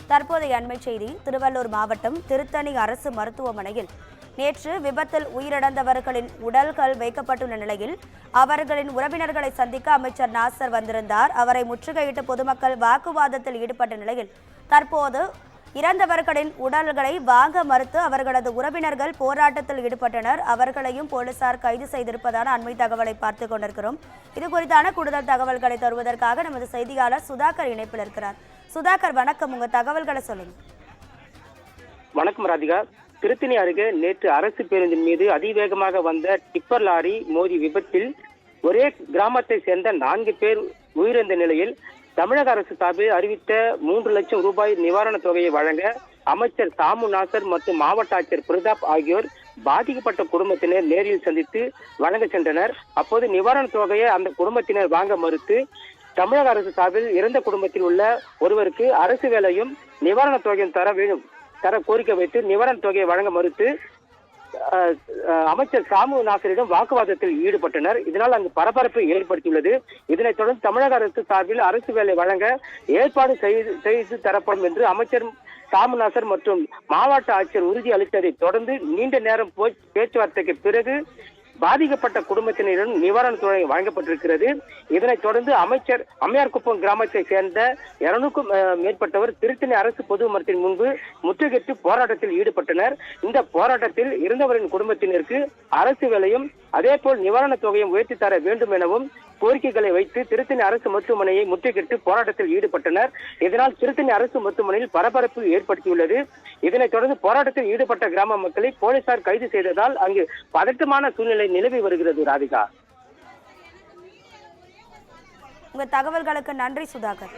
தற்போதைய அண்மை செய்தி. திருவள்ளூர் மாவட்டம் திருத்தணி அரசு மருத்துவமனையில் நேற்று விபத்தில் உயிரிழந்தவர்களின் உடல்கள் வைக்கப்பட்டுள்ள நிலையில் அவர்களின் உறவினர்களை சந்திக்க அமைச்சர் நாசர் வந்திருந்தார். அவரை முற்றுகையிட்டு பொதுமக்கள் வாக்குவாதத்தில் ஈடுபட்ட நிலையில் தற்போது இறந்தவர்களின் உடல்களை வாங்க மறுத்து அவர்களது உறவினர்கள் போராட்டத்தில் ஈடுபட்டனர். அவர்களையும் போலீசார் கைது செய்திருப்பதான அண்மை தகவலை பார்த்துக் கொண்டிருக்கிறோம். இது குறித்தான கூடுதல் தகவல்களை தருவதற்காக நமது செய்தியாளர் சுதாகர் இணைப்பில் இருக்கிறார். சுதாகர், வணக்கம். உங்க தகவல்களை சொல்லுங்க. வணக்கம் ராதிகா. திருத்தணி அருகே நேற்று அரசு பேருந்தின் மீது அதிவேகமாக வந்த டிப்பர் லாரி மோதி விபத்தில் ஒரே கிராமத்தை சேர்ந்த 4 பேர் உயிரிழந்த நிலையில் தமிழக அரசு சார்பில் அறிவித்த 3 லட்சம் ரூபாய் நிவாரணத் தொகையை வழங்க அமைச்சர் சாமு நாசர் மற்றும் மாவட்ட ஆட்சியர் பிரதாப் ஆகியோர் பாதிக்கப்பட்ட குடும்பத்தினர் நேரில் சந்தித்து வழங்க சென்றனர். அப்போது நிவாரணத் தொகையை அந்த குடும்பத்தினர் வாங்க மறுத்து தமிழக அரசு சார்பில் இறந்த குடும்பத்தில் உள்ள ஒருவருக்கு அரசு வேலையும் நிவாரணத் தொகையும் தர கோரிக்கை வைத்து நிவாரணத் தொகையை வழங்க மறுத்து அமைச்சர் சாமு நாசரிடம் வாக்குவாதத்தில் ஈடுபட்டனர். இதனால் அங்கு பரபரப்பை ஏற்படுத்தியுள்ளது. இதனைத் தொடர்ந்து தமிழக அரசு சார்பில் அரசு வேலை வழங்க ஏற்பாடு செய்து தரப்படும் என்று அமைச்சர் சாமு நாசர் மற்றும் மாவட்ட ஆட்சியர் உறுதி அளித்ததை தொடர்ந்து நீண்ட நேரம் பேச்சுவார்த்தைக்கு பிறகு பாதிக்கப்பட்ட குடும்பத்தினரிடம் நிவாரணத் தொகை வழங்கப்பட்டிருக்கிறது. இதனைத் தொடர்ந்து அமைச்சர் அம்மையார்குப்பம் கிராமத்தை சேர்ந்த 200க்கும் மேற்பட்டவர் திருத்தணி அரசு பொது மருத்துவமனை முன்பு முற்றுகையிட்டு போராட்டத்தில் ஈடுபட்டனர். இந்த போராட்டத்தில் இறந்தவரின் குடும்பத்தினருக்கு அரசு வேலையும் அதேபோல் நிவாரணத் தொகையும் உயர்த்தி தர வேண்டும் எனவும் கோரிக்கைகளை வைத்து திருத்தணி அரசு மருத்துவமனையை முற்றுகையிட்டு போராட்டத்தில் ஈடுபட்டனர். இதனால் திருத்தணி அரசு மருத்துவமனையில் பரபரப்பு ஏற்படுத்தியுள்ளது. இதனைத் தொடர்ந்து போராட்டத்தில் ஈடுபட்ட கிராம மக்களை போலீசார் கைது செய்ததால் அங்கு பதட்டமான சூழ்நிலை நிலவி வருகிறது. ராதிகா, உங்க தகவல்களுக்கு நன்றி சுதாகர்.